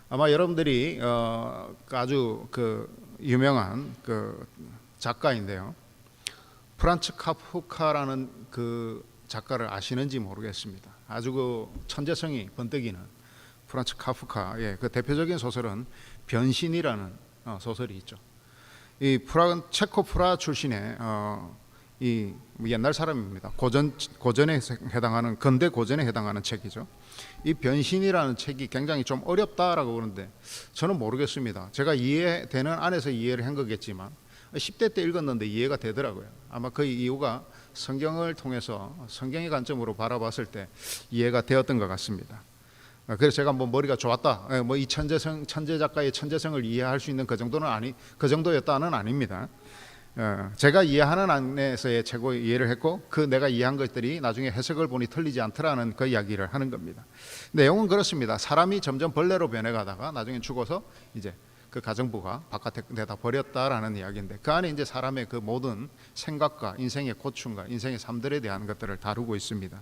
아마 여러분들이 아주 유명한 작가인데요, 프란츠 카프카라는 그 작가를 아시는지 모르겠습니다. 아주 천재성이 번뜩이는 프란츠 카프카의 그 대표적인 소설은 변신이라는 소설이 있죠. 이 체코 프라 출신의 이 옛날 사람입니다. 고전에 해당하는, 근대 고전에 해당하는 책이죠. 이 변신이라는 책이 굉장히 좀 어렵다라고 그러는데 저는 모르겠습니다. 제가 이해되는 안에서 이해를 한 거겠지만 10대 때 읽었는데 이해가 되더라고요. 아마 그 이유가 성경을 통해서 성경의 관점으로 바라봤을 때 이해가 되었던 것 같습니다. 그래서 제가 머리가 좋았다, 이 천재 작가의 천재성을 이해할 수 있는 그 정도였다는 아닙니다. 제가 이해하는 안에서의 최고 이해를 했고, 내가 이해한 것들이 나중에 해석을 보니 틀리지 않더라는 그 이야기를 하는 겁니다. 내용은 그렇습니다. 사람이 점점 벌레로 변해가다가 나중에 죽어서 이제 그 가정부가 바깥에 내다 버렸다라는 이야기인데, 그 안에 이제 사람의 그 모든 생각과 인생의 고충과 인생의 삶들에 대한 것들을 다루고 있습니다.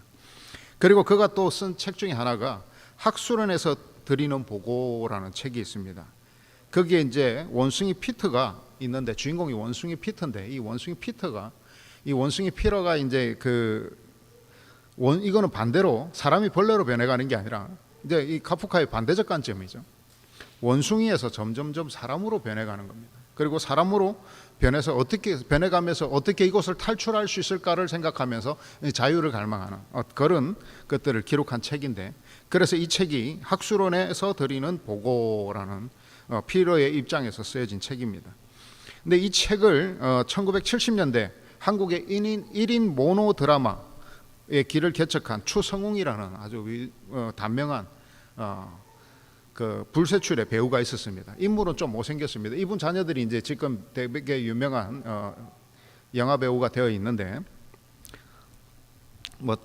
그리고 그가 또 쓴 책 중에 하나가 학술원에서 드리는 보고라는 책이 있습니다. 거기에 이제 원숭이 피터가 있는데, 주인공이 원숭이 피터인데, 이 원숭이 피터가 이제 이거는 반대로 사람이 벌레로 변해가는 게 아니라 이제 이 카프카의 반대적 관점이죠. 원숭이에서 점점점 사람으로 변해가는 겁니다. 그리고 사람으로 변해가면서 어떻게 이것을 탈출할 수 있을까를 생각하면서 자유를 갈망하는 그런 것들을 기록한 책인데, 그래서 이 책이 학술원에서 드리는 보고라는 피러의 입장에서 쓰여진 책입니다. 근데 이 책을 1970년대 한국의 1인 모노 드라마의 길을 개척한 추성웅이라는 아주 단명한 불세출의 배우가 있었습니다. 인물은 좀 못생겼습니다. 이분 자녀들이 이제 지금 되게 유명한 영화 배우가 되어 있는데,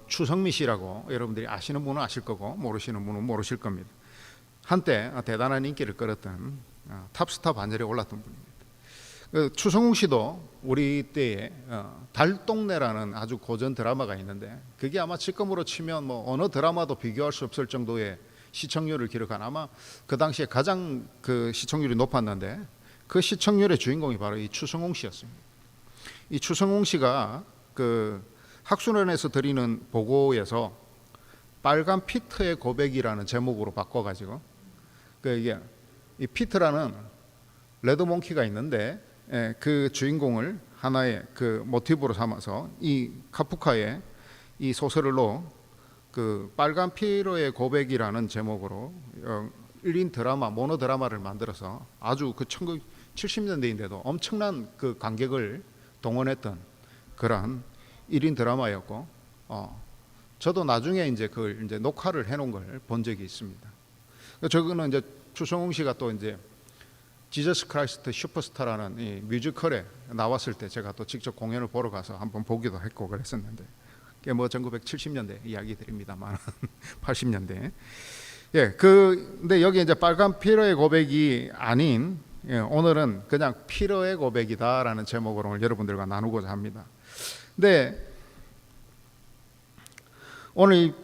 추성미 씨라고 여러분들이 아시는 분은 아실 거고 모르시는 분은 모르실 겁니다. 한때 대단한 인기를 끌었던 탑스타 반열에 올랐던 분입니다. 추성웅 씨도 우리 때에 달동네라는 아주 고전 드라마가 있는데, 그게 아마 지금으로 치면 어느 드라마도 비교할 수 없을 정도의 시청률을 기록한, 아마 그 당시에 가장 시청률이 높았는데, 그 시청률의 주인공이 바로 이 추성웅 씨였습니다. 이 추성웅 씨가 학술원에서 드리는 보고에서 빨간 피터의 고백이라는 제목으로 바꿔가지고, 이게 이 피터라는 레드몽키가 있는데, 그 주인공을 하나의 모티브로 삼아서 이 카프카의 이 소설로 빨간 피터의 고백이라는 제목으로 1인 드라마, 모노 드라마를 만들어서 아주 1970년대인데도 엄청난 관객을 동원했던 그러한 1인 드라마였고, 저도 나중에 이제 그걸 이제 녹화를 해놓은 걸 본 적이 있습니다. 저거는 이제 추성웅 씨가 또 이제 지저스 크라이스트 슈퍼스타라는 이 뮤지컬에 나왔을 때 제가 또 직접 공연을 보러 가서 한번 보기도 했고 그랬었는데, 그게 1970년대 이야기들입니다만 80년대. 근데 여기 이제 빨간 피러의 고백이 아닌, 오늘은 그냥 피러의 고백이다라는 제목으로 오늘 여러분들과 나누고자 합니다. 근데 오늘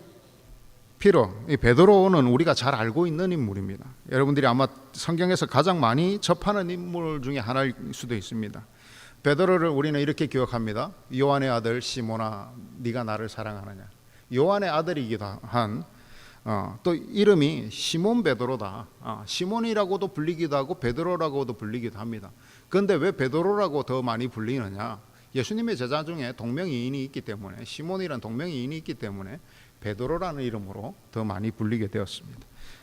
이 베드로는 우리가 잘 알고 있는 인물입니다. 여러분들이 아마 성경에서 가장 많이 접하는 인물 중에 하나일 수도 있습니다. 베드로를 우리는 이렇게 기억합니다. 요한의 아들 시몬아, 네가 나를 사랑하느냐. 요한의 아들이기도 한 또 이름이 시몬 베드로다. 시몬이라고도 불리기도 하고 베드로라고도 불리기도 합니다. 그런데 왜 베드로라고 더 많이 불리느냐? 예수님의 제자 중에 동명이인이 있기 때문에, 시몬이라는 동명이인이 있기 때문에 베드로라는 이름으로 더 많이 불리게 되었습니다.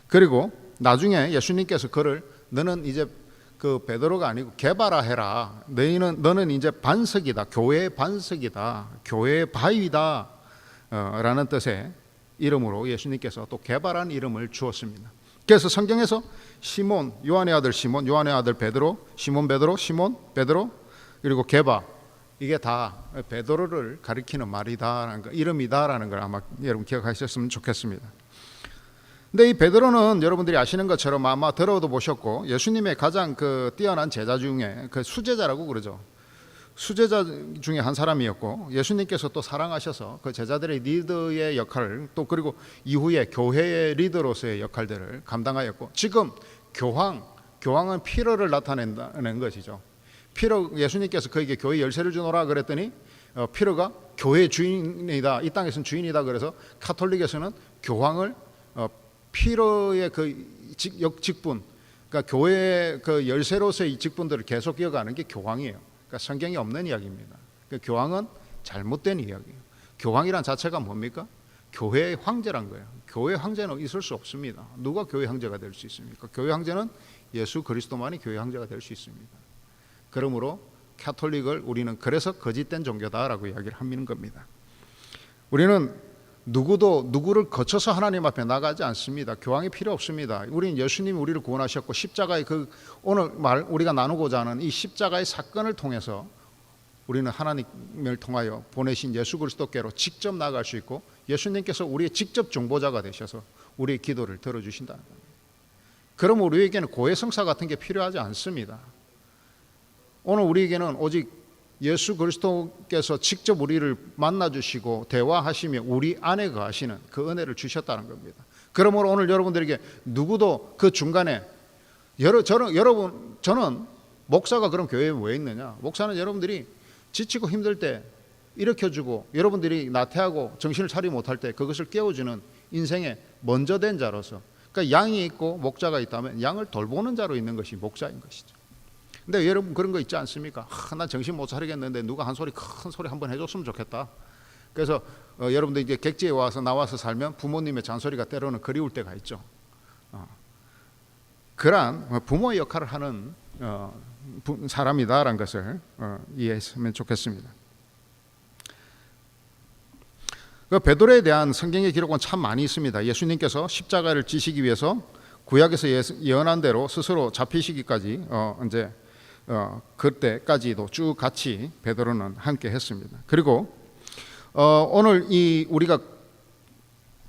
그리고 나중에 예수님께서 그를 너는 이제 베드로가 아니고 게바라 해라. 너는 이제 반석이다. 교회의 반석이다. 교회의 바위다. 라는 뜻의 이름으로 예수님께서 또 게바라는 이름을 주었습니다. 그래서 성경에서 시몬, 요한의 아들 시몬, 요한의 아들 베드로, 시몬 베드로, 시몬 베드로, 그리고 게바, 이게 다 베드로를 가리키는 말이다라는 거, 이름이다라는 걸 아마 여러분 기억하셨으면 좋겠습니다. 근데 이 베드로는 여러분들이 아시는 것처럼 아마 들어도 보셨고 예수님의 가장 뛰어난 제자 중에 수제자라고 그러죠. 수제자 중에 한 사람이었고 예수님께서 또 사랑하셔서 그 제자들의 리더의 역할을 또 그리고 이후에 교회의 리더로서의 역할들을 감당하였고 지금 교황은 피로를 나타낸다는 것이죠. 피로 예수님께서 그에게 교회 열쇠를 주노라 그랬더니 피로가 교회의 주인이다. 이 땅에서는 주인이다. 그래서 카톨릭에서는 교황을 피로의 직분, 그러니까 교회의 열쇠로서의 직분들을 계속 이어가는 게 교황이에요. 그러니까 성경에 없는 이야기입니다. 그러니까 교황은 잘못된 이야기예요. 교황이란 자체가 뭡니까? 교회의 황제란 거예요. 교회 황제는 있을 수 없습니다. 누가 교회 황제가 될 수 있습니까? 교회 황제는 예수 그리스도만이 교회 황제가 될 수 있습니다. 그러므로 카톨릭을 우리는 그래서 거짓된 종교다라고 이야기를 하는 겁니다. 우리는 누구도 누구를 거쳐서 하나님 앞에 나가지 않습니다. 교황이 필요 없습니다. 우리는 예수님이 우리를 구원하셨고 십자가의 오늘 우리가 나누고자 하는 이 십자가의 사건을 통해서 우리는 하나님을 통하여 보내신 예수 그리스도께로 직접 나아갈 수 있고 예수님께서 우리의 직접 중보자가 되셔서 우리의 기도를 들어주신다는 겁니다. 그럼 우리에게는 고해성사 같은 게 필요하지 않습니다. 오늘 우리에게는 오직 예수 그리스도께서 직접 우리를 만나주시고 대화하시며 우리 안에 거하시는 그 은혜를 주셨다는 겁니다. 그러므로 오늘 여러분들에게 누구도 그 중간에 저는 목사가 그럼 교회에 왜 있느냐? 목사는 여러분들이 지치고 힘들 때 일으켜주고 여러분들이 나태하고 정신을 차리지 못할 때 그것을 깨워주는 인생의 먼저 된 자로서, 그러니까 양이 있고 목자가 있다면 양을 돌보는 자로 있는 것이 목자인 것이죠. 근데 여러분 그런 거 있지 않습니까? 난 정신 못 차리겠는데 누가 큰 소리 한번 해줬으면 좋겠다. 그래서 여러분들 이제 객지에 나와서 살면 부모님의 잔소리가 때로는 그리울 때가 있죠. 그러한 부모의 역할을 하는 사람이다라는 것을 이해했으면 좋겠습니다. 베드로에 대한 성경의 기록은 참 많이 있습니다. 예수님께서 십자가를 지시기 위해서 구약에서 예언한 대로 스스로 잡히시기까지 그때까지도 쭉 같이 베드로는 함께 했습니다. 그리고 오늘 우리가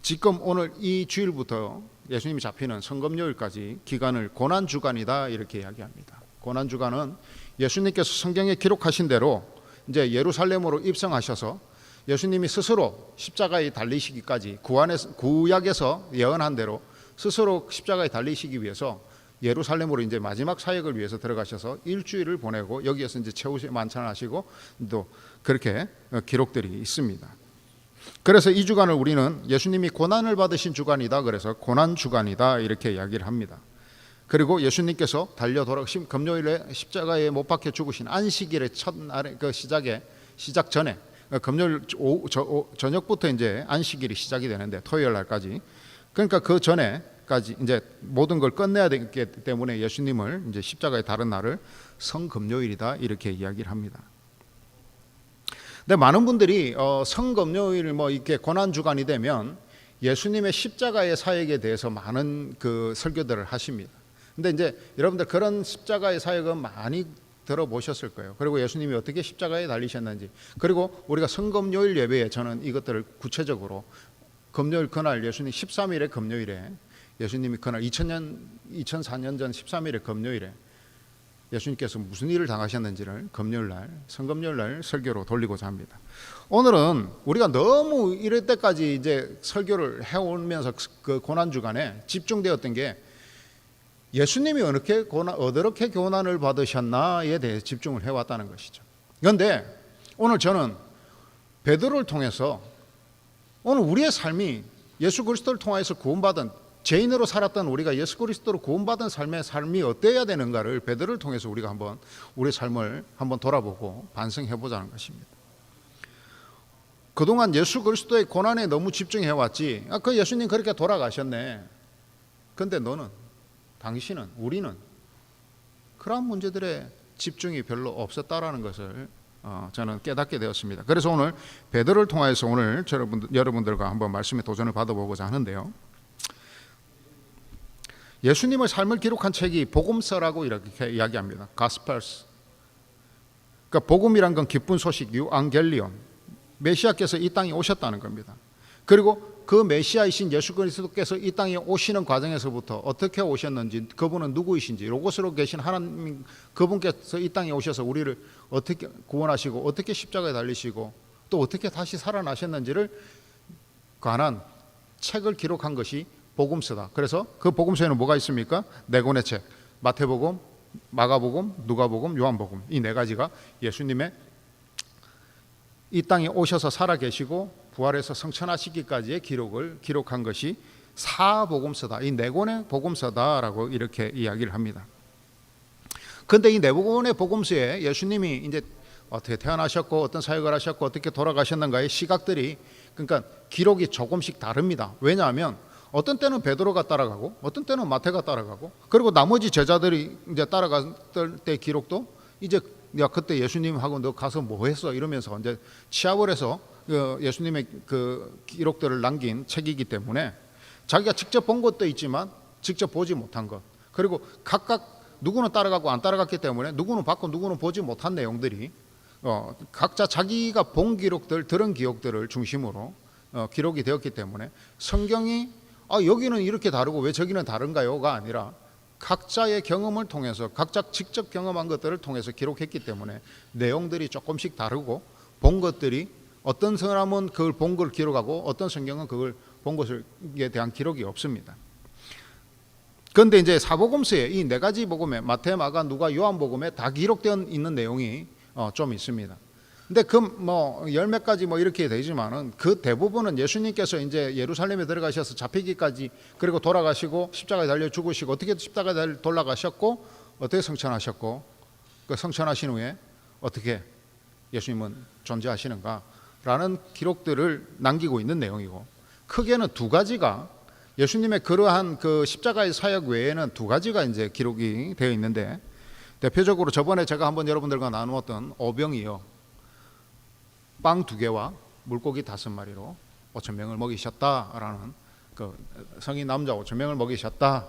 지금 오늘 이 주일부터 예수님이 잡히는 성검요일까지 기간을 고난주간이다 이렇게 이야기합니다. 고난주간은 예수님께서 성경에 기록하신 대로 이제 예루살렘으로 입성하셔서 예수님이 스스로 십자가에 달리시기까지 구약에서 예언한 대로 스스로 십자가에 달리시기 위해서 예루살렘으로 이제 마지막 사역을 위해서 들어가셔서 일주일을 보내고 여기에서 이제 최후의 만찬하시고 또 그렇게 기록들이 있습니다. 그래서 이 주간을 우리는 예수님이 고난을 받으신 주간이다 그래서 고난 주간이다 이렇게 이야기를 합니다. 그리고 예수님께서 달려돌아오신 금요일에 십자가에 못 박혀 죽으신 안식일의 첫날의 시작 전에 금요일 저녁부터 이제 안식일이 시작이 되는데 토요일 날까지, 그러니까 그 전에까지 이제 모든 걸 끝내야 되기 때문에 예수님을 이제 십자가에 다른 날을 성금요일이다 이렇게 이야기를 합니다. 근데 많은 분들이 성금요일 이렇게 고난 주간이 되면 예수님의 십자가의 사역에 대해서 많은 설교들을 하십니다. 근데 이제 여러분들 그런 십자가의 사역은 많이 들어보셨을 거예요. 그리고 예수님이 어떻게 십자가에 달리셨는지, 그리고 우리가 성금요일 예배에 저는 이것들을 구체적으로 금요일 그날 예수님 13일의 금요일에 예수님이 그날 2004년 전 13일의 금요일에 예수님께서 무슨 일을 당하셨는지를 금요일날 성금요일날 설교로 돌리고자 합니다. 오늘은 우리가 너무 이럴 때까지 이제 설교를 해오면서 그 고난 주간에 집중되었던 게 예수님이 어떻게 고난을 받으셨나에 대해 집중을 해왔다는 것이죠. 그런데 오늘 저는 베드로를 통해서 오늘 우리의 삶이 예수 그리스도를 통해서 구원받은 죄인으로 살았던 우리가 예수 그리스도로 구원받은 삶이 어때야 되는가를 베드로를 통해서 우리가 한번 우리의 삶을 한번 돌아보고 반성해보자는 것입니다. 그동안 예수 그리스도의 고난에 너무 집중해왔지. 그 예수님 그렇게 돌아가셨네. 근데 당신은, 우리는 그러한 문제들에 집중이 별로 없었다라는 것을 저는 깨닫게 되었습니다. 그래서 오늘 베드로를 통해서 오늘 여러분들과 한번 말씀의 도전을 받아보고자 하는데요. 예수님의 삶을 기록한 책이 복음서라고 이렇게 이야기합니다. Gospels. 그러니까 복음이란 건 기쁜 소식, 유앙겔리온, 메시아께서 이 땅에 오셨다는 겁니다. 그리고 그 메시아이신 예수 그리스도께서 이 땅에 오시는 과정에서부터 어떻게 오셨는지, 그분은 누구이신지, 로고스로 계신 하나님 그분께서 이 땅에 오셔서 우리를 어떻게 구원하시고 어떻게 십자가에 달리시고 또 어떻게 다시 살아나셨는지를 관한 책을 기록한 것이 복음서다. 그래서 그 복음서에는 뭐가 있습니까? 네 권의 책, 마태복음, 마가복음, 누가복음, 요한복음, 이 네 가지가 예수님의 이 땅에 오셔서 살아계시고 부활해서 성천하시기까지의 기록을 기록한 것이 사복음서다. 이 네 권의 복음서다라고 이렇게 이야기를 합니다. 그런데 이 네 권의 복음서에 예수님이 이제 어떻게 태어나셨고 어떤 사역을 하셨고 어떻게 돌아가셨는가의 시각들이, 그러니까 기록이 조금씩 다릅니다. 왜냐하면 어떤 때는 베드로가 따라가고 어떤 때는 마태가 따라가고, 그리고 나머지 제자들이 이제 따라갈 때 기록도 이제 야 그때 예수님하고 너 가서 뭐 했어 이러면서 이제 취합을 해서 예수님의 그 기록들을 남긴 책이기 때문에 자기가 직접 본 것도 있지만 직접 보지 못한 것, 그리고 각각 누구는 따라가고 안 따라갔기 때문에 누구는 봤고 누구는 보지 못한 내용들이 각자 자기가 본 기록들, 들은 기록들을 중심으로 기록이 되었기 때문에 성경이 여기는 이렇게 다르고 왜 저기는 다른가요가 아니라 각자의 경험을 통해서 각자 직접 경험한 것들을 통해서 기록했기 때문에 내용들이 조금씩 다르고, 본 것들이 어떤 사람은 그걸 본 걸 기록하고 어떤 성경은 그걸 본 것에 대한 기록이 없습니다. 그런데 이제 사복음서에 이 네 가지 복음에 마태, 마가, 누가, 요한복음에 다 기록되어 있는 내용이 좀 있습니다. 근데 그 뭐 열 몇 가지 뭐 이렇게 되지만은 그 대부분은 예수님께서 이제 예루살렘에 들어가셔서 잡히기까지, 그리고 돌아가시고 십자가에 달려 죽으시고 어떻게 십자가에 달려 돌아가셨고 어떻게 성천하셨고 그 성천하신 후에 어떻게 예수님은 존재하시는가라는 기록들을 남기고 있는 내용이고, 크게는 두 가지가 예수님의 그러한 그 십자가의 사역 외에는 두 가지가 이제 기록이 되어 있는데, 대표적으로 저번에 제가 한번 여러분들과 나누었던 오병이어 빵 2개와 물고기 5마리로 5,000명을 먹이셨다라는, 그 성인 남자 5,000명을 먹이셨다.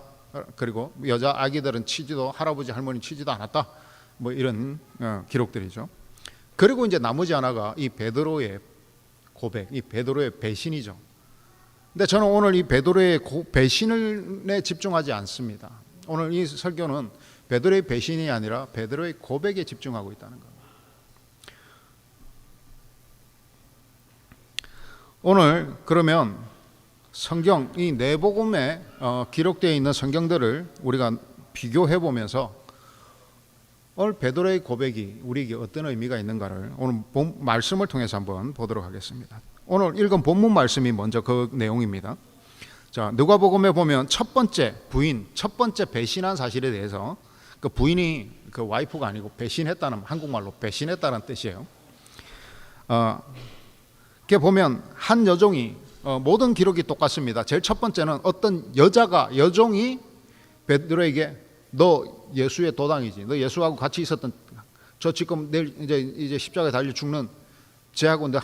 그리고 여자 아기들은 치지도, 할아버지 할머니 치지도 않았다. 뭐 이런 기록들이죠. 그리고 이제 나머지 하나가 이 베드로의 고백, 이 베드로의 배신이죠. 근데 저는 오늘 이 베드로의 배신에 집중하지 않습니다. 오늘 이 설교는 베드로의 배신이 아니라 베드로의 고백에 집중하고 있다는 겁니다. 오늘 그러면 성경 이 네 복음에 기록되어 있는 성경들을 우리가 비교해 보면서 오늘 베드로의 고백이 우리에게 어떤 의미가 있는가를 오늘 말씀을 통해서 한번 보도록 하겠습니다. 오늘 읽은 본문 말씀이 먼저 그 내용입니다. 자, 누가복음에 보면 첫 번째 부인, 첫 번째 배신한 사실에 대해서, 그 부인이 그 와이프가 아니고 배신했다는, 한국말로 배신했다는 뜻이에요. 이렇게 보면 한 여종이, 모든 기록이 똑같습니다. 제일 첫 번째는 어떤 여종이 베드로에게 너 예수의 도당이지, 너 예수하고 같이 있었던, 저 지금 내일 이제 십자가에 달려 죽는 쟤하고 너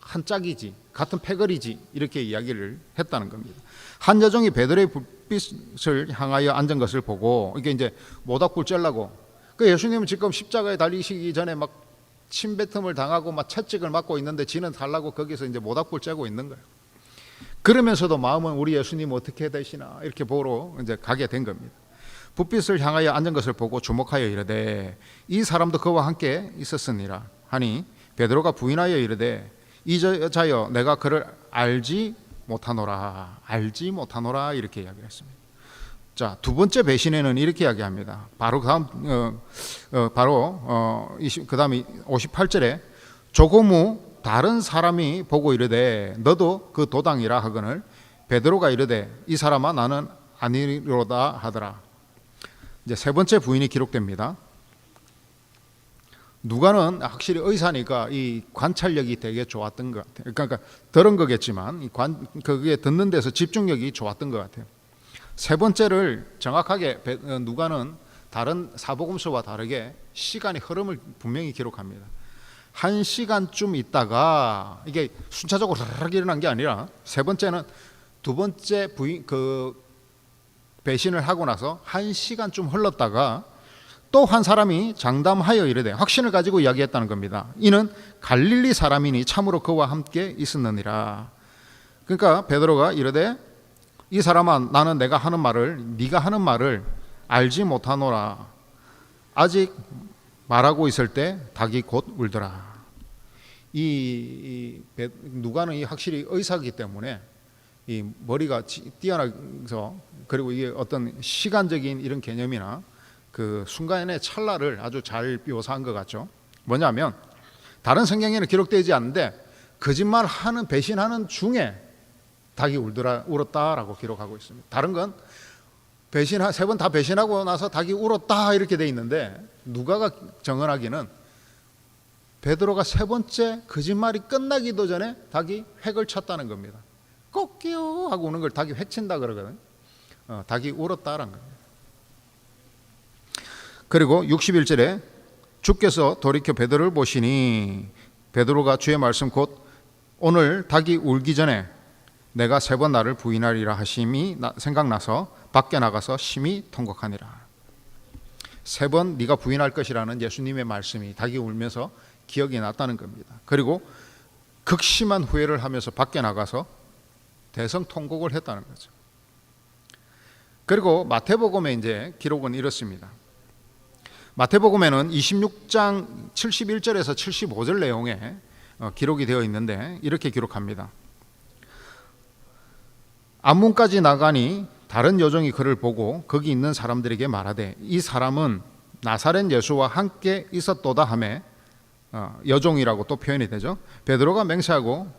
한 짝이지, 같은 패거리지, 이렇게 이야기를 했다는 겁니다. 한 여종이 베드로의 불빛을 향하여 앉은 것을 보고, 이게 이제 모닥불 쬐려고, 그 예수님은 지금 십자가에 달리시기 전에 막 침뱉음을 당하고 막 채찍을 맞고 있는데 지는 달라고 거기서 이제 모닥불 쬐고 있는 거예요. 그러면서도 마음은 우리 예수님 어떻게 되시나 이렇게 보러 이제 가게 된 겁니다. 불빛을 향하여 앉은 것을 보고 주목하여 이르되 이 사람도 그와 함께 있었으니라 하니, 베드로가 부인하여 이르되 이 여자여 내가 그를 알지 못하노라 이렇게 이야기했습니다. 자, 두 번째 배신에는 이렇게 이야기합니다. 바로 다음 그 다음에 58절에 조금 후 다른 사람이 보고 이르되 너도 그 도당이라 하거늘 베드로가 이르되 이 사람아 나는 아니로다 하더라. 이제 세 번째 부인이 기록됩니다. 누가는 확실히 의사니까 이 관찰력이 되게 좋았던 것 같아요. 그러니까 들은 거겠지만 그게 듣는 데서 집중력이 좋았던 것 같아요. 세 번째를 정확하게 누가는 다른 사복음서와 다르게 시간의 흐름을 분명히 기록합니다. 1시간쯤 있다가, 이게 순차적으로 르르 일어난 게 아니라 세 번째는 두 번째 부인 그 배신을 하고 나서 1시간쯤 흘렀다가 또 한 사람이 장담하여 이르되, 확신을 가지고 이야기했다는 겁니다. 이는 갈릴리 사람이니 참으로 그와 함께 있었느니라. 그러니까 베드로가 이르되, 이 사람아, 나는 네가 하는 말을, 네가 하는 말을 알지 못하노라. 아직 말하고 있을 때 닭이 곧 울더라. 누가는 확실히 의사이기 때문에 이 머리가 뛰어나서, 그리고 이게 어떤 시간적인 이런 개념이나 그 순간의 찰나를 아주 잘 묘사한 것 같죠. 뭐냐면 다른 성경에는 기록되지 않는데 거짓말하는, 배신하는 중에 닭이 울었다라고 기록하고 있습니다. 다른 건 세 번 다 배신하고 나서 닭이 울었다 이렇게 돼 있는데, 누가가 정언하기는 베드로가 세 번째 거짓말이 끝나기도 전에 닭이 획을 쳤다는 겁니다. 꼭기요 하고 우는 걸 닭이 획친다 그러거든요. 닭이 울었다라는 겁니다. 그리고 61절에 주께서 돌이켜 베드로를 보시니, 베드로가 주의 말씀 곧 오늘 닭이 울기 전에 내가 세 번 나를 부인하리라 하심이 생각나서 밖에 나가서 심히 통곡하니라. 세 번 네가 부인할 것이라는 예수님의 말씀이 닭이 울면서 기억이 났다는 겁니다. 그리고 극심한 후회를 하면서 밖에 나가서 대성통곡을 했다는 거죠. 그리고 마태복음의 이제 기록은 이렇습니다. 마태복음에는 26장 71절에서 75절 내용에 기록이 되어 있는데, 이렇게 기록합니다. 앞문까지 나가니 다른 여종이 그를 보고 거기 있는 사람들에게 말하되, 이 사람은 나사렛 예수와 함께 있었도다 하매, 여종이라고 또 표현이 되죠. 베드로가 맹세하고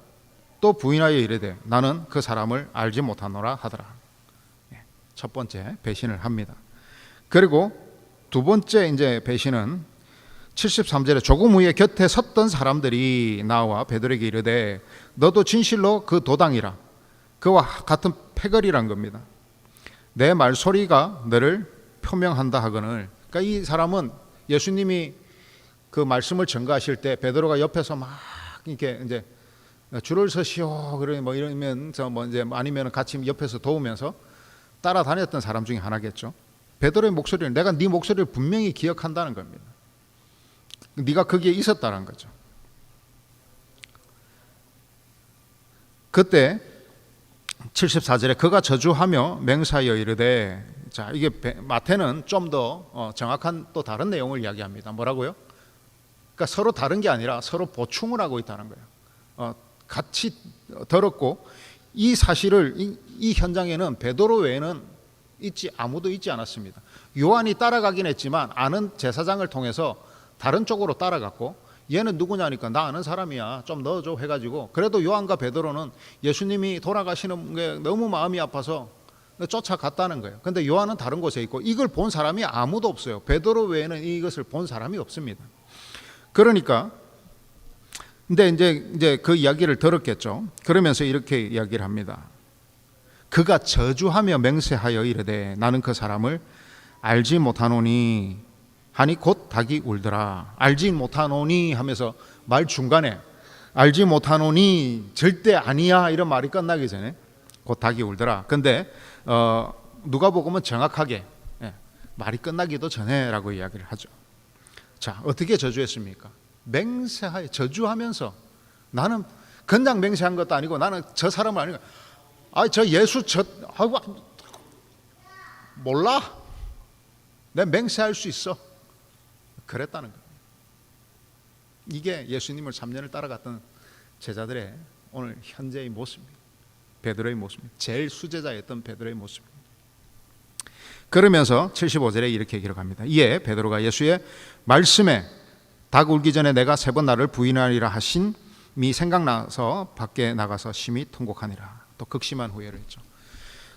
또 부인하여 이르되, 나는 그 사람을 알지 못하노라 하더라. 첫 번째 배신을 합니다. 그리고 두 번째 이제 배신은 73절에 조금 후에 곁에 섰던 사람들이 나와 베드로에게 이르되, 너도 진실로 그 도당이라. 그와 같은 패거리란 겁니다. 내 말소리가 너를 표명한다 하거늘. 그러니까 이 사람은 예수님이 그 말씀을 전가하실 때 베드로가 옆에서 막 이렇게 이제 줄을 서시오 그러니 뭐 이러면서 뭐 이제 아니면 같이 옆에서 도우면서 따라다녔던 사람 중에 하나겠죠. 베드로의 목소리를, 내가 네 목소리를 분명히 기억한다는 겁니다. 네가 거기에 있었다는 거죠. 그때 74절에 그가 저주하며 맹세하여 이르되, 자, 이게 마태는 좀 더 정확한 또 다른 내용을 이야기합니다. 뭐라고요? 그러니까 서로 다른 게 아니라 서로 보충을 하고 있다는 거예요. 같이 들었고, 이 사실을 이 현장에는 베드로 외에는 아무도 있지 않았습니다. 요한이 따라가긴 했지만 아는 제사장을 통해서 다른 쪽으로 따라갔고, 얘는 누구냐니까 나 아는 사람이야 좀 넣어줘 해가지고, 그래도 요한과 베드로는 예수님이 돌아가시는 게 너무 마음이 아파서 쫓아갔다는 거예요. 근데 요한은 다른 곳에 있고, 이걸 본 사람이 아무도 없어요. 베드로 외에는 이것을 본 사람이 없습니다. 그러니까 근데 이제 그 이야기를 들었겠죠. 그러면서 이렇게 이야기를 합니다. 그가 저주하며 맹세하여 이르되, 나는 그 사람을 알지 못하노니 하니 곧 닭이 울더라. 알지 못하노니 하면서 말 중간에 알지 못하노니 절대 아니야 이런 말이 끝나기 전에 곧 닭이 울더라. 근데 누가복음은 정확하게 말이 끝나기도 전에라고 이야기를 하죠. 자, 어떻게 저주했습니까? 맹세하여 저주하면서, 나는 그냥 맹세한 것도 아니고 나는 저 사람은 아니고, 저 예수 몰라? 내가 맹세할 수 있어. 그랬다는 거예요. 이게 예수님을 3년을 따라갔던 제자들의 오늘 현재의 모습입니다. 베드로의 모습입니다. 제일 수제자였던 베드로의 모습입니다. 그러면서 75절에 이렇게 기록합니다. 이에 베드로가 예수의 말씀에 닭 울기 전에 내가 세 번 나를 부인하리라 하심이 생각나서 밖에 나가서 심히 통곡하니라. 또 극심한 후회를 했죠.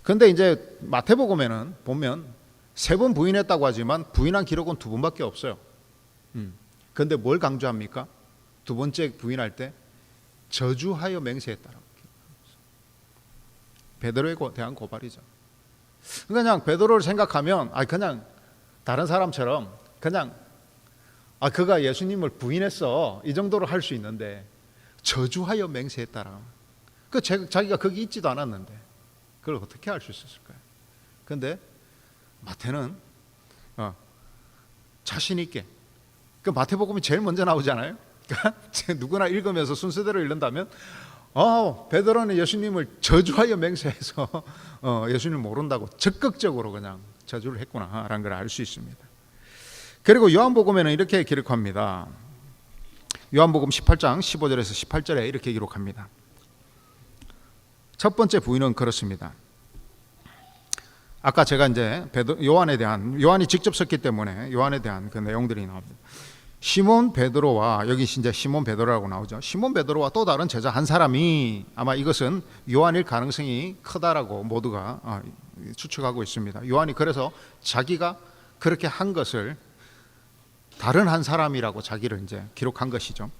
그런데 이제 마태복음에는 보면 세 번 부인했다고 하지만 부인한 기록은 두 번밖에 없어요. 그런데 뭘 강조합니까? 두 번째 부인할 때 저주하여 맹세했다라고. 베드로에 대한 고발이죠. 그냥 베드로를 생각하면 그냥 다른 사람처럼 그냥 그가 예수님을 부인했어 이 정도로 할 수 있는데, 저주하여 맹세했다라. 자기가 거기 있지도 않았는데 그걸 어떻게 할 수 있었을까요? 그런데 마태는 자신 있게. 그 마태복음이 제일 먼저 나오잖아요. 그러니까 누구나 읽으면서 순서대로 읽는다면 베드로는 예수님을 저주하여 맹세해서 예수님을 모른다고 적극적으로 그냥 저주를 했구나라는 걸 알 수 있습니다. 그리고 요한복음에는 이렇게 기록합니다. 요한복음 18장 15절에서 18절에 이렇게 기록합니다. 첫 번째 부인은 그렇습니다. 아까 제가 이제 요한이 직접 썼기 때문에 요한에 대한 그 내용들이 나옵니다. 시몬 베드로와, 여기 이제 시몬 베드로라고 나오죠. 시몬 베드로와 또 다른 제자 한 사람이, 아마 이것은 요한일 가능성이 크다라고 모두가 추측하고 있습니다. 요한이 그래서 자기가 그렇게 한 것을 다른 한 사람이라고 자기를 이제 기록한 것이죠.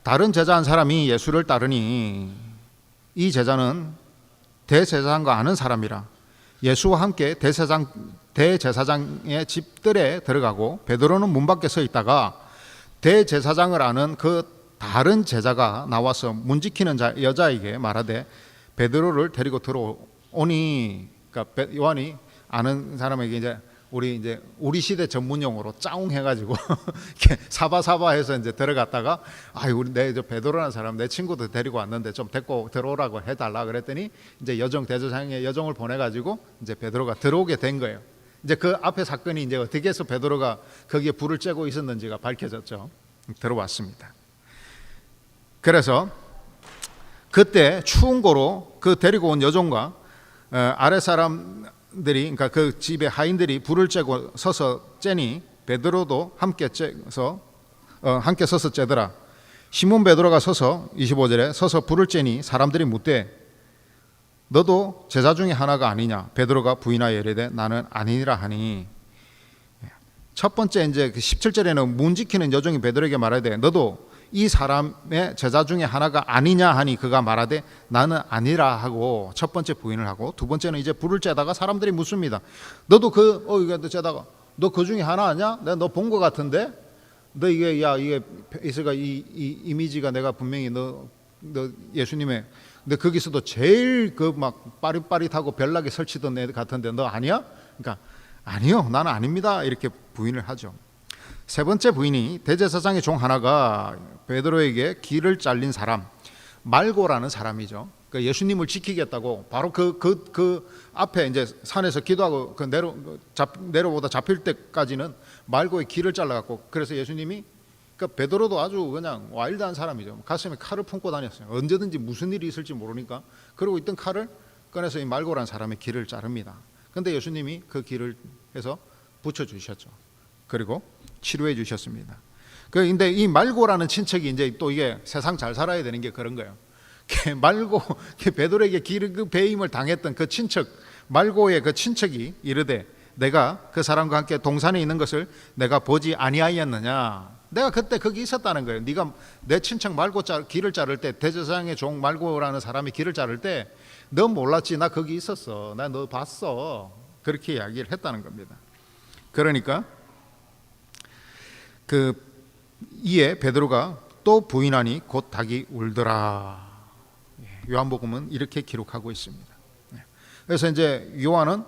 다른 제자 한 사람이 예수를 따르니 이 제자는 대제사장과 아는 사람이라 예수와 함께 대제사장의 집들에 들어가고 베드로는 문 밖에 서 있다가 대제사장을 아는 그 다른 제자가 나와서 문 지키는 여자에게 말하되 베드로를 데리고 들어오니, 그러니까 요한이 아는 사람에게 이제 우리 시대 전문 용어로 짜웅 해가지고 이렇게 사바사바해서 이제 들어갔다가 내 베드로라는 사람 내 친구도 데리고 왔는데 좀 데리고 들어오라고 해달라 그랬더니 이제 대제사장의 여종을 보내가지고 이제 베드로가 들어오게 된 거예요. 이제 그 앞에 사건이 이제 어떻게 해서 베드로가 거기에 불을 쬐고 있었는지가 밝혀졌죠. 들어왔습니다. 그래서 그때 추운 고로 그 데리고 온 여종과 아래 사람들이, 그러니까 그 집의 하인들이 불을 쬐고 서서 쬐니 베드로도 함께 서서 쬐더라. 시몬 베드로가 서서 25절에 서서 불을 쬐니 사람들이 묻되 너도 제자 중에 하나가 아니냐? 베드로가 부인하여 이르되 나는 아니니라 하니. 첫 번째 이제 17절에는 문 지키는 여종이 베드로에게 말하되 너도 이 사람의 제자 중에 하나가 아니냐 하니 그가 말하되 나는 아니라 하고 첫 번째 부인을 하고, 두 번째는 이제 불을 쬐다가 사람들이 묻습니다. 너도 이게 쬐다가 너 그 중에 하나 아니야? 내가 너 본 것 같은데? 너 이게 있어가 이 이미지가 내가 분명히 너 예수님의, 근데 거기서도 제일 그 막 빠릿빠릿하고 별나게 설치던 애 같은데 너 아니야? 그러니까 아니요, 나는 아닙니다. 이렇게 부인을 하죠. 세 번째 부인이 대제사장의 종 하나가 베드로에게 길을 잘린 사람, 말고라는 사람이죠. 그러니까 예수님을 지키겠다고 바로 그 앞에 이제 산에서 기도하고 내려보다 잡힐 때까지는 말고의 길을 잘라갖고, 그래서 예수님이, 그러니까 베드로도 아주 그냥 와일드한 사람이죠. 가슴에 칼을 품고 다녔어요. 언제든지 무슨 일이 있을지 모르니까. 그리고 있던 칼을 꺼내서 이 말고라는 사람의 길을 자릅니다. 그런데 예수님이 그 길을 해서 붙여주셨죠. 그리고 치료해 주셨습니다. 그런데 이 말고라는 친척이 이제 또 이게 세상 잘 살아야 되는 게 그런 거예요. 말고 베드로에게 그 배임을 당했던 그 친척, 말고의 그 친척이 이르되 내가 그 사람과 함께 동산에 있는 것을 내가 보지 아니하였느냐? 내가 그때 거기 있었다는 거예요. 네가 내 친척 말고 길을 자를 때, 대제사장의 종 말고라는 사람이 길을 자를 때 너 몰랐지? 나 거기 있었어. 나 너 봤어. 그렇게 이야기를 했다는 겁니다. 그러니까 이에 베드로가 또 부인하니 곧 닭이 울더라. 요한복음은 이렇게 기록하고 있습니다. 그래서 이제 요한은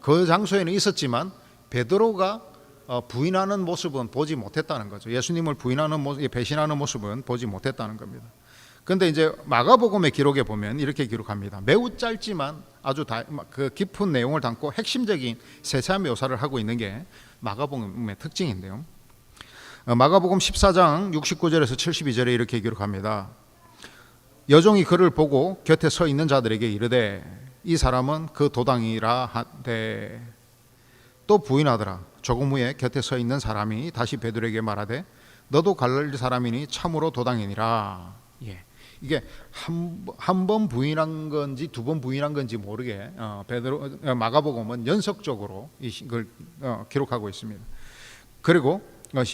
그 장소에는 있었지만 베드로가 부인하는 모습은 보지 못했다는 거죠. 예수님을 부인하는 모습, 배신하는 모습은 보지 못했다는 겁니다. 그런데 이제 마가복음의 기록에 보면 이렇게 기록합니다. 매우 짧지만 아주 그 깊은 내용을 담고 핵심적인 세세한 묘사를 하고 있는 게 마가복음의 특징인데요. 마가복음 14장 69절에서 72절에 이렇게 기록합니다. 여종이 그를 보고 곁에 서 있는 자들에게 이르되 이 사람은 그 도당이라 하되 또 부인하더라. 조금 후에 곁에 서 있는 사람이 다시 베드로에게 말하되 너도 갈릴리 사람이니 참으로 도당이니라. 이게 한 번 부인한 건지 두 번 부인한 건지 모르게 마가복음은 연속적으로 이걸 기록하고 있습니다. 그리고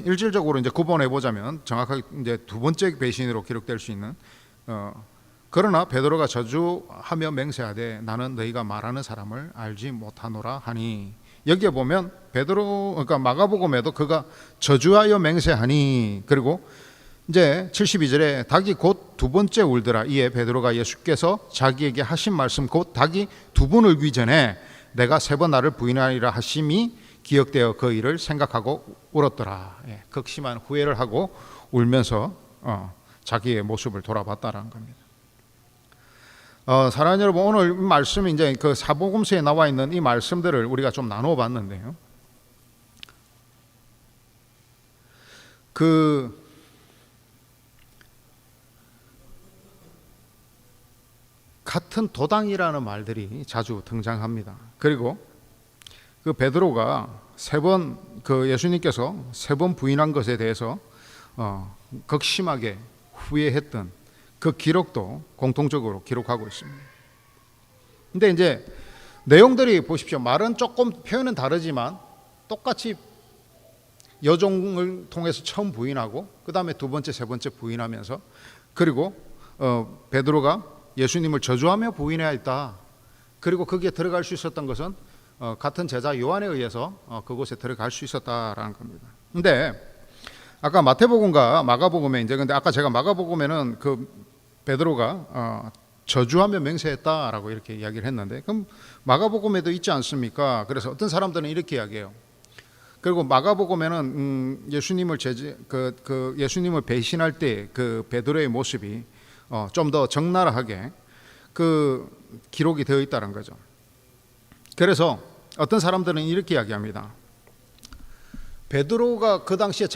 일질적으로 이제 구분해 보자면 정확하게 이제 두 번째 배신으로 기록될 수 있는 그러나 베드로가 저주하며 맹세하되 나는 너희가 말하는 사람을 알지 못하노라 하니, 여기에 보면 그러니까 마가복음에도 그가 저주하여 맹세하니, 그리고 이제 72절에 닭이 곧 두 번째 울더라. 이에 베드로가 예수께서 자기에게 하신 말씀 곧 닭이 두 번 울기 전에 내가 세 번 나를 부인하리라 하심이 기억되어 그 일을 생각하고 울었더라. 극심한 후회를 하고 울면서 자기의 모습을 돌아봤다라는 겁니다. 사랑하는 여러분, 오늘 말씀이 이제 그 사복음서에 나와 있는 이 말씀들을 우리가 좀 나누어 봤는데요. 같은 도당이라는 말들이 자주 등장합니다. 그리고 그 베드로가 예수님께서 3번 부인한 것에 대해서 극심하게 후회했던 그 기록도 공통적으로 기록하고 있습니다. 근데 이제 내용들이 보십시오. 말은 조금 표현은 다르지만 똑같이 여종을 통해서 처음 부인하고 그 다음에 2번째, 3번째 부인하면서 그리고 베드로가 예수님을 저주하며 부인해야 했다. 그리고 거기에 들어갈 수 있었던 것은 같은 제자 요한에 의해서 그곳에 들어갈 수 있었다라는 겁니다. 근데 아까 마태복음과 마가복음에 이제 근데 아까 제가 마가복음에는 그 베드로가 저주하며 맹세했다라고 이렇게 이야기를 했는데 그럼 마가복음에도 있지 않습니까? 그래서 어떤 사람들은 이렇게 이야기해요. 그리고 마가복음에는 예수님을 예수님을 배신할 때 그 베드로의 모습이 좀 더 적나라하게 그 기록이 되어 있다는 거죠. 그래서 어떤 사람들은 이렇게 이야기합니다. 베드로가 그 당시에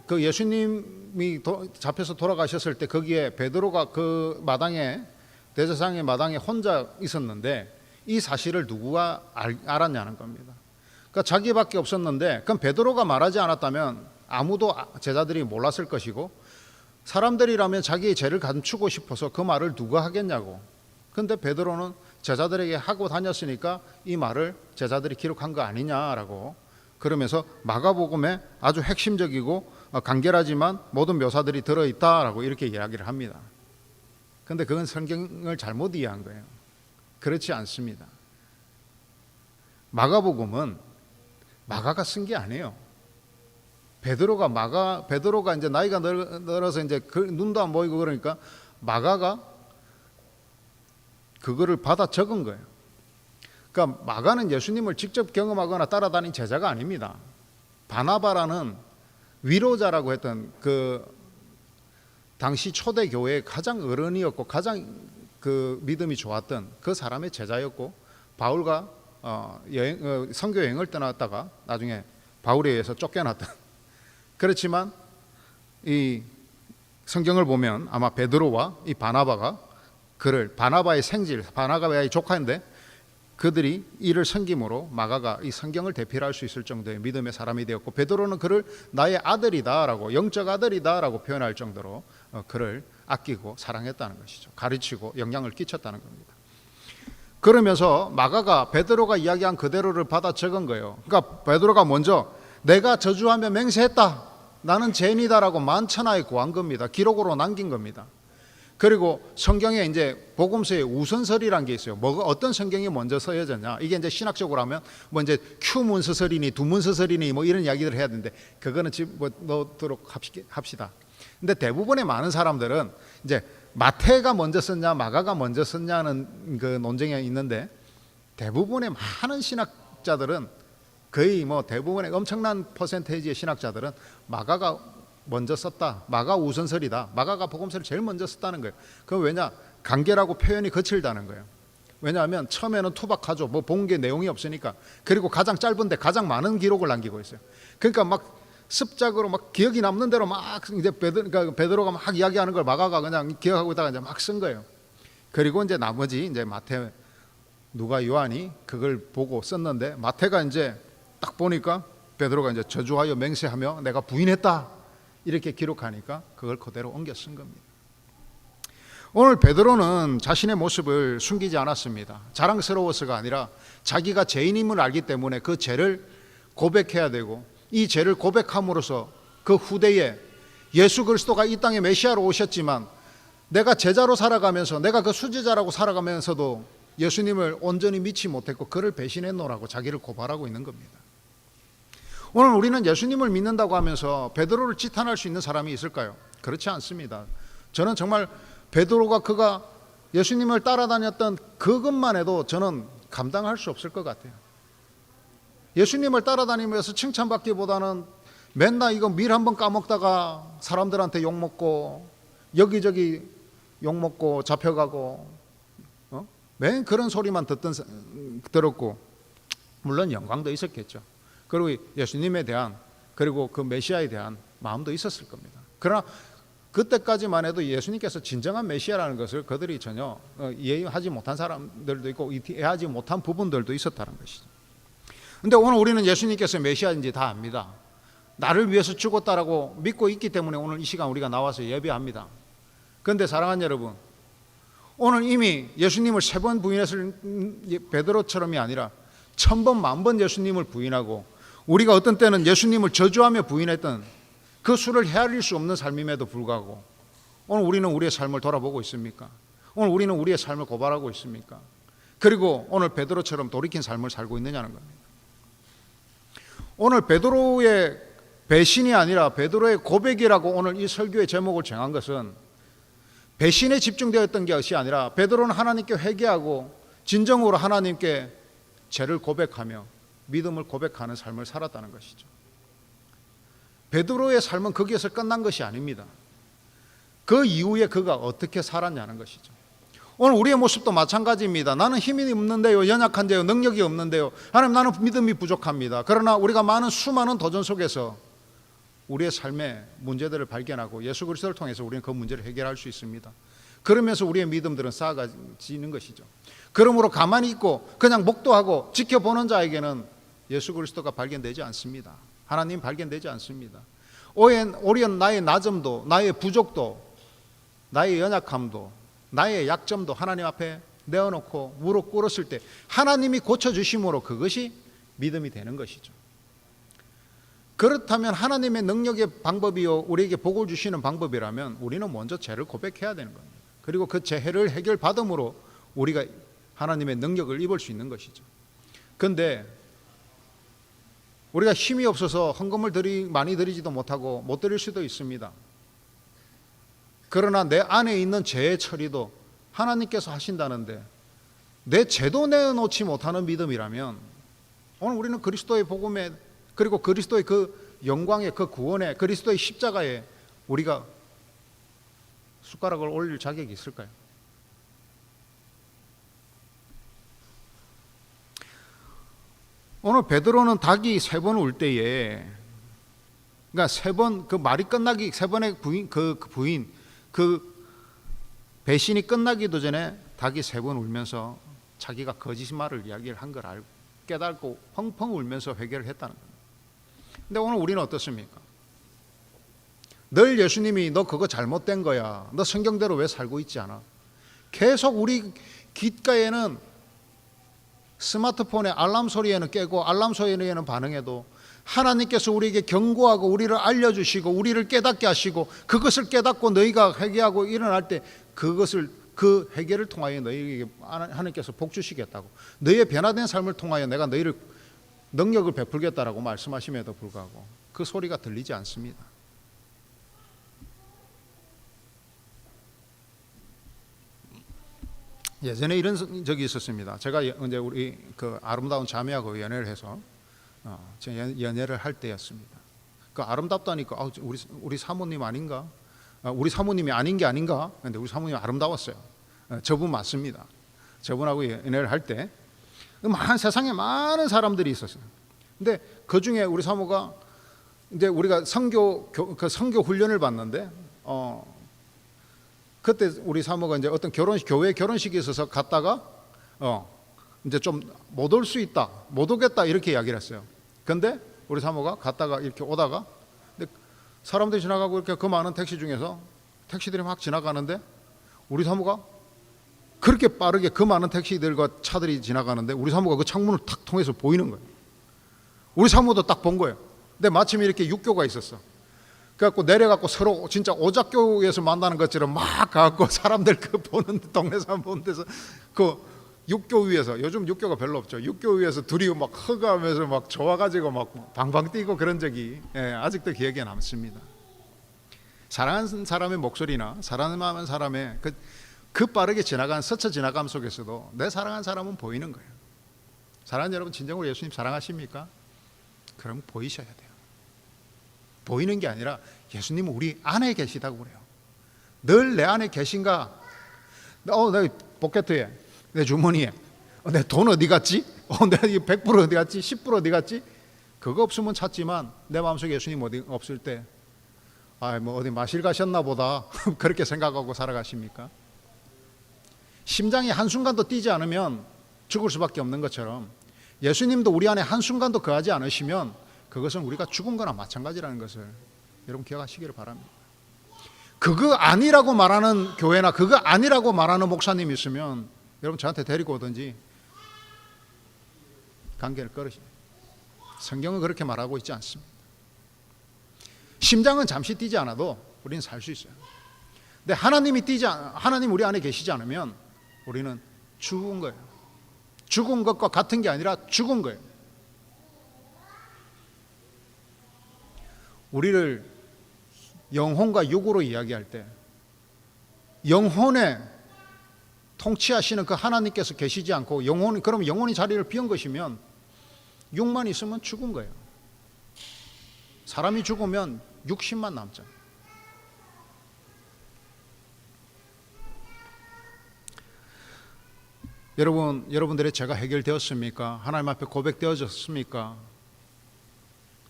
그 예수님이 잡혀서 돌아가셨을 때 거기에 베드로가 그 대제사장의 마당에 혼자 있었는데 이 사실을 누구가 알았냐는 겁니다. 그러니까 자기밖에 없었는데 그럼 베드로가 말하지 않았다면 아무도 제자들이 몰랐을 것이고 사람들이라면 자기의 죄를 감추고 싶어서 그 말을 누가 하겠냐고. 근데 베드로는 제자들에게 하고 다녔으니까 이 말을 제자들이 기록한 거 아니냐라고 그러면서 마가복음에 아주 핵심적이고 간결하지만 모든 묘사들이 들어있다라고 이렇게 이야기를 합니다. 근데 그건 성경을 잘못 이해한 거예요. 그렇지 않습니다. 마가복음은 마가가 쓴 게 아니에요. 베드로가 이제 나이가 늘어서 이제 눈도 안 보이고 그러니까 마가가 그거를 받아 적은 거예요. 그러니까 마가는 예수님을 직접 경험하거나 따라다닌 제자가 아닙니다. 바나바라는 위로자라고 했던 그 당시 초대 교회의 가장 어른이었고 가장 그 믿음이 좋았던 그 사람의 제자였고 바울과 선교 여행을 떠났다가 나중에 바울에 의해서 쫓겨났던 그렇지만 이 성경을 보면 아마 베드로와 이 바나바가 바나바의 생질, 바나바의 조카인데 그들이 이를 섬김으로 마가가 이 성경을 대필할 수 있을 정도의 믿음의 사람이 되었고 베드로는 그를 나의 아들이다라고 영적 아들이다라고 표현할 정도로 그를 아끼고 사랑했다는 것이죠. 가르치고 영향을 끼쳤다는 겁니다. 그러면서 마가가 베드로가 이야기한 그대로를 받아 적은 거예요. 그러니까 베드로가 먼저 내가 저주하며 맹세했다. 나는 죄인이다라고 만천하에 고한 겁니다. 기록으로 남긴 겁니다. 그리고 성경에 이제 복음서에 우선설이라는 게 있어요. 어떤 성경이 먼저 써여졌냐? 이게 이제 신학적으로 하면 뭐 이제 Q문서설이니 두문서설이니 뭐 이런 이야기들을 해야 되는데 그거는 지금 뭐 넣도록 합시다. 근데 대부분의 많은 사람들은 이제 마태가 먼저 썼냐 마가가 먼저 썼냐는 그 논쟁이 있는데 대부분의 많은 신학자들은 거의 뭐 대부분의 엄청난 퍼센테이지의 신학자들은 마가가 먼저 썼다. 마가 우선설이다. 마가가 복음서를 제일 먼저 썼다는 거예요. 그건 왜냐? 간결하고 표현이 거칠다는 거예요. 왜냐하면 처음에는 투박하죠. 뭐 본 게 내용이 없으니까. 그리고 가장 짧은데 가장 많은 기록을 남기고 있어요. 그러니까 막 습작으로 막 기억이 남는 대로 막 이제 베드로가 막 이야기하는 걸 마가가 그냥 기억하고 있다가 이제 막 쓴 거예요. 그리고 이제 나머지 이제 마태, 누가, 요한이 그걸 보고 썼는데 마태가 이제 딱 보니까 베드로가 이제 저주하여 맹세하며 내가 부인했다. 이렇게 기록하니까 그걸 그대로 옮겨 쓴 겁니다. 오늘 베드로는 자신의 모습을 숨기지 않았습니다. 자랑스러워서가 아니라 자기가 죄인임을 알기 때문에 그 죄를 고백해야 되고 이 죄를 고백함으로써 그 후대에 예수 그리스도가 이 땅에 메시아로 오셨지만 내가 제자로 살아가면서 내가 그 수제자라고 살아가면서도 예수님을 온전히 믿지 못했고 그를 배신했노라고 자기를 고발하고 있는 겁니다. 오늘 우리는 예수님을 믿는다고 하면서 베드로를 지탄할 수 있는 사람이 있을까요? 그렇지 않습니다. 저는 정말 베드로가 그가 예수님을 따라다녔던 그것만 해도 저는 감당할 수 없을 것 같아요. 예수님을 따라다니면서 칭찬받기보다는 맨날 이거 밀 한번 까먹다가 사람들한테 욕먹고 여기저기 욕먹고 잡혀가고 맨 그런 소리만 들었고, 물론 영광도 있었겠죠. 그리고 예수님에 대한, 그리고 그 메시아에 대한 마음도 있었을 겁니다. 그러나 그때까지만 해도 예수님께서 진정한 메시아라는 것을 그들이 전혀 이해하지 못한 사람들도 있고 이해하지 못한 부분들도 있었다는 것이죠. 근데 오늘 우리는 예수님께서 메시아인지 다 압니다. 나를 위해서 죽었다라고 믿고 있기 때문에 오늘 이 시간 우리가 나와서 예배합니다. 그런데 사랑하는 여러분, 오늘 이미 예수님을 3번 부인했을 베드로처럼이 아니라 1000번, 10,000번 예수님을 부인하고, 우리가 어떤 때는 예수님을 저주하며 부인했던 그 수를 헤아릴 수 없는 삶임에도 불구하고 오늘 우리는 우리의 삶을 돌아보고 있습니까? 오늘 우리는 우리의 삶을 고발하고 있습니까? 그리고 오늘 베드로처럼 돌이킨 삶을 살고 있느냐는 겁니다. 오늘 베드로의 배신이 아니라 베드로의 고백이라고 오늘 이 설교의 제목을 정한 것은 배신에 집중되었던 것이 아니라 베드로는 하나님께 회개하고 진정으로 하나님께 죄를 고백하며 믿음을 고백하는 삶을 살았다는 것이죠. 베드로의 삶은 거기에서 끝난 것이 아닙니다. 그 이후에 그가 어떻게 살았냐는 것이죠. 오늘 우리의 모습도 마찬가지입니다. 나는 힘이 없는데요, 연약한데요, 능력이 없는데요, 하나님 나는 믿음이 부족합니다. 그러나 우리가 수많은 도전 속에서 우리의 삶의 문제들을 발견하고 예수 그리스도를 통해서 우리는 그 문제를 해결할 수 있습니다. 그러면서 우리의 믿음들은 쌓아지는 것이죠. 그러므로 가만히 있고 그냥 목도하고 지켜보는 자에게는 예수 그리스도가 발견되지 않습니다. 하나님 발견되지 않습니다. 오히려 나의 낮음도, 나의 부족도, 나의 연약함도, 나의 약점도 하나님 앞에 내어놓고 무릎 꿇었을 때 하나님이 고쳐주심으로 그것이 믿음이 되는 것이죠. 그렇다면 하나님의 능력의 방법이요, 우리에게 복을 주시는 방법이라면 우리는 먼저 죄를 고백해야 되는 겁니다. 그리고 그 죄를 해결받음으로 우리가 하나님의 능력을 입을 수 있는 것이죠. 그런데 우리가 힘이 없어서 헌금을 많이 드리지도 못하고 못 드릴 수도 있습니다. 그러나 내 안에 있는 죄의 처리도 하나님께서 하신다는데 내 죄도 내어놓지 못하는 믿음이라면 오늘 우리는 그리스도의 복음에, 그리고 그리스도의 그 영광의 그 구원의 그리스도의 십자가에 우리가 숟가락을 올릴 자격이 있을까요? 오늘 베드로는 닭이 3번 울 때에, 그러니까 3번 그 말이 끝나기 3번의 부인 그 배신이 끝나기도 전에 닭이 3번 울면서 자기가 거짓말을 이야기를 한 걸 알고 깨닫고 펑펑 울면서 회개를 했다는 겁니다. 근데 오늘 우리는 어떻습니까? 늘 예수님이 너 그거 잘못된 거야, 너 성경대로 왜 살고 있지 않아? 계속 우리 귓가에는 스마트폰의 알람 소리에는 깨고 알람 소리에는 반응해도 하나님께서 우리에게 경고하고 우리를 알려주시고 우리를 깨닫게 하시고 그것을 깨닫고 너희가 회개하고 일어날 때 그것을 그 회개를 통하여 너희에게 하나님께서 복 주시겠다고, 너희의 변화된 삶을 통하여 내가 너희를 능력을 베풀겠다라고 말씀하심에도 불구하고 그 소리가 들리지 않습니다. 예전에 이런 적이 있었습니다. 제가 이제 우리 그 아름다운 자매하고 연애를 해서 연애를 할 때였습니다. 그 아름답다니까 우리 사모님 아닌가? 우리 사모님이 아닌 게 아닌가? 근데 우리 사모님이 아름다웠어요. 저분 맞습니다. 저분하고 연애를 할 때 세상에 많은 사람들이 있었어요. 근데 그 중에 우리 사모가 이제 우리가 선교 훈련을 받는데 그때 우리 사모가 이제 어떤 교회 결혼식이 있어서 갔다가 이제 좀 못 올 수 있다, 못 오겠다 이렇게 이야기를 했어요. 근데 우리 사모가 갔다가 이렇게 오다가 사람들이 지나가고 이렇게 그 많은 택시 중에서 택시들이 막 지나가는데 우리 사모가 그렇게 빠르게 그 많은 택시들과 차들이 지나가는데 우리 사모가 그 창문을 탁 통해서 보이는 거예요. 우리 사모도 딱 본 거예요. 근데 마침 이렇게 육교가 있었어. 그래갖고 내려갖고 서로 진짜 오작교에서 만나는 것처럼 막 가갖고 사람들 그 보는 동네 사람 보는 데서 그 육교 위에서, 요즘 육교가 별로 없죠, 육교 위에서 둘이 막 허가하면서 막 좋아가지고 막 방방 뛰고 그런 적이 아직도 기억에 남습니다. 사랑하는 사람의 목소리나 사랑하는 사람의 그 빠르게 스쳐 지나감 속에서도 내 사랑하는 사람은 보이는 거예요. 사랑하는 여러분, 진정으로 예수님 사랑하십니까? 그럼 보이셔야 돼요. 보이는 게 아니라 예수님은 우리 안에 계시다고 그래요. 늘 내 안에 계신가? 내 포켓에, 내 주머니에, 내 돈 어디 갔지? 내 100% 어디 갔지? 10% 어디 갔지? 그거 없으면 찾지만 내 마음속에 예수님 어디 없을 때, 뭐 어디 마실 가셨나 보다 그렇게 생각하고 살아가십니까? 심장이 한순간도 뛰지 않으면 죽을 수밖에 없는 것처럼 예수님도 우리 안에 한순간도 거하지 않으시면 그것은 우리가 죽은 거나 마찬가지라는 것을 여러분 기억하시기를 바랍니다. 그거 아니라고 말하는 교회나 그거 아니라고 말하는 목사님이 있으면 여러분 저한테 데리고 오든지 관계를 끊으십니다. 성경은 그렇게 말하고 있지 않습니다. 심장은 잠시 뛰지 않아도 우리는 살 수 있어요. 근데 하나님 우리 안에 계시지 않으면 우리는 죽은 거예요. 죽은 것과 같은 게 아니라 죽은 거예요. 우리를 영혼과 육으로 이야기할 때 영혼에 통치하시는 그 하나님께서 계시지 않고 그럼 영혼이 자리를 비운 것이면 육만 있으면 죽은 거예요. 사람이 죽으면 육신만 남잖아요. 여러분들의 죄가 해결되었습니까? 하나님 앞에 고백되어졌습니까?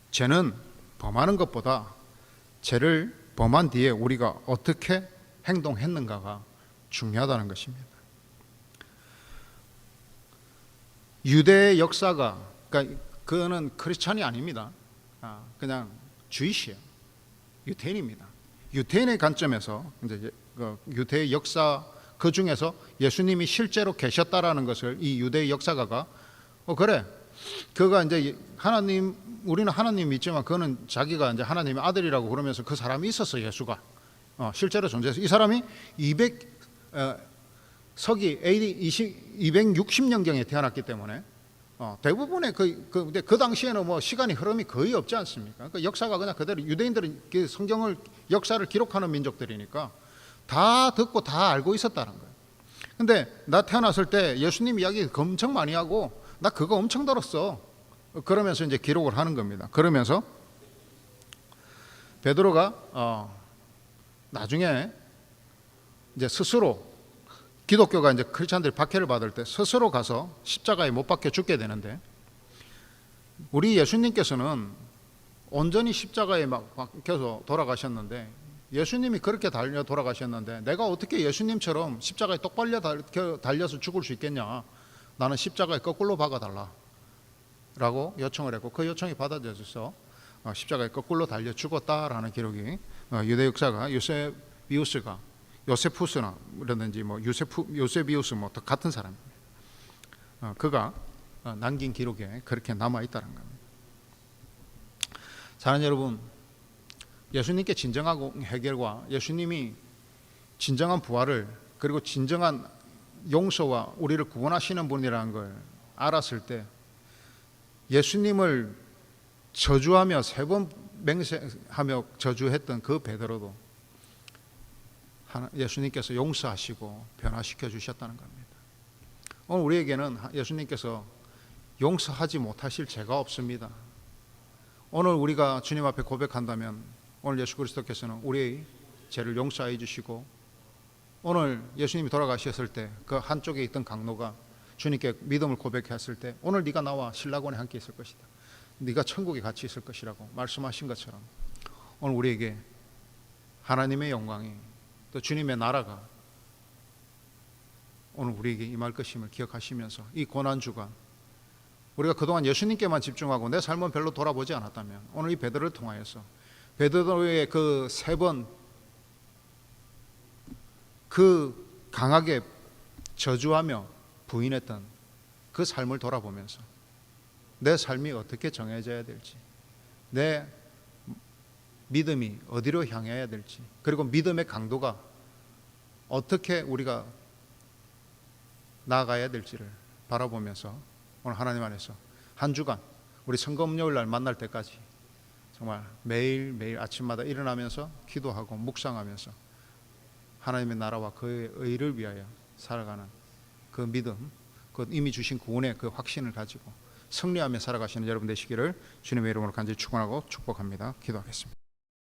죄는 범하는 것보다 죄를 범한 뒤에 우리가 어떻게 행동했는가가 중요하다는 것입니다. 유대의 역사가, 그러니까 그거는 크리스찬이 아닙니다. 그냥 주이시예요. 유대인입니다. 유대인의 관점에서 이제 유대의 역사 그 중에서 예수님이 실제로 계셨다라는 것을 이 유대의 역사가가 그래, 그가 이제 우리는 하나님 믿지만 그는 자기가 이제 하나님의 아들이라고 그러면서 그 사람이 있었어. 예수가 실제로 존재해서 이 사람이 서기 AD 260년경에 태어났기 때문에 대부분의 그 당시에는 뭐 시간이 흐름이 거의 없지 않습니까? 그 역사가 그냥 그대로 유대인들은 그 성경을 역사를 기록하는 민족들이니까 다 듣고 다 알고 있었다는 거예요. 근데 나 태어났을 때 예수님 이야기 엄청 많이 하고 나 그거 엄청 들었어. 그러면서 이제 기록을 하는 겁니다. 그러면서 베드로가 나중에 이제 스스로 기독교가 이제 크리스찬들이 박해를 받을 때 스스로 가서 십자가에 못 박혀 죽게 되는데 우리 예수님께서는 온전히 십자가에 막 박혀서 돌아가셨는데 예수님이 그렇게 달려 돌아가셨는데 내가 어떻게 예수님처럼 십자가에 똑바로 달려서 죽을 수 있겠냐? 나는 십자가에 거꾸로 박아달라 라고 요청을 했고 그 요청이 받아들여져서 십자가에 거꾸로 달려 죽었다라는 기록이 유대 역사가 요세푸스라든지 뭐 요세비우스 뭐 같은 사람입니다. 그가 남긴 기록에 그렇게 남아 있다는 겁니다. 사랑하는 여러분, 예수님께 진정한 해결과 예수님이 진정한 부활을 그리고 진정한 용서와 우리를 구원하시는 분이라는 걸 알았을 때 예수님을 저주하며 3번 맹세하며 저주했던 그 베드로도 예수님께서 용서하시고 변화시켜 주셨다는 겁니다. 오늘 우리에게는 예수님께서 용서하지 못하실 죄가 없습니다. 오늘 우리가 주님 앞에 고백한다면 오늘 예수 그리스도께서는 우리의 죄를 용서해 주시고 오늘 예수님이 돌아가셨을 때 그 한쪽에 있던 강로가 주님께 믿음을 고백했을 때 오늘 네가 나와 신라곤에 함께 있을 것이다. 네가 천국에 같이 있을 것이라고 말씀하신 것처럼 오늘 우리에게 하나님의 영광이 또 주님의 나라가 오늘 우리에게 임할 것임을 기억하시면서 이 고난주간 우리가 그동안 예수님께만 집중하고 내 삶은 별로 돌아보지 않았다면 오늘 이 베드로를 통하여서 베드로의 그 3번 그 강하게 저주하며 부인했던 그 삶을 돌아보면서 내 삶이 어떻게 정해져야 될지 내 믿음이 어디로 향해야 될지 그리고 믿음의 강도가 어떻게 우리가 나아가야 될지를 바라보면서 오늘 하나님 안에서 한 주간 우리 성금요일 날 만날 때까지 정말 매일매일 아침마다 일어나면서 기도하고 묵상하면서 하나님의 나라와 그의 의를 위하여 살아가는 그 믿음, 그 이미 주신 구원의 그 확신을 가지고 승리하며 살아가시는 여러분 되시기를 주님의 이름으로 간절히 축원하고 축복합니다. 기도하겠습니다.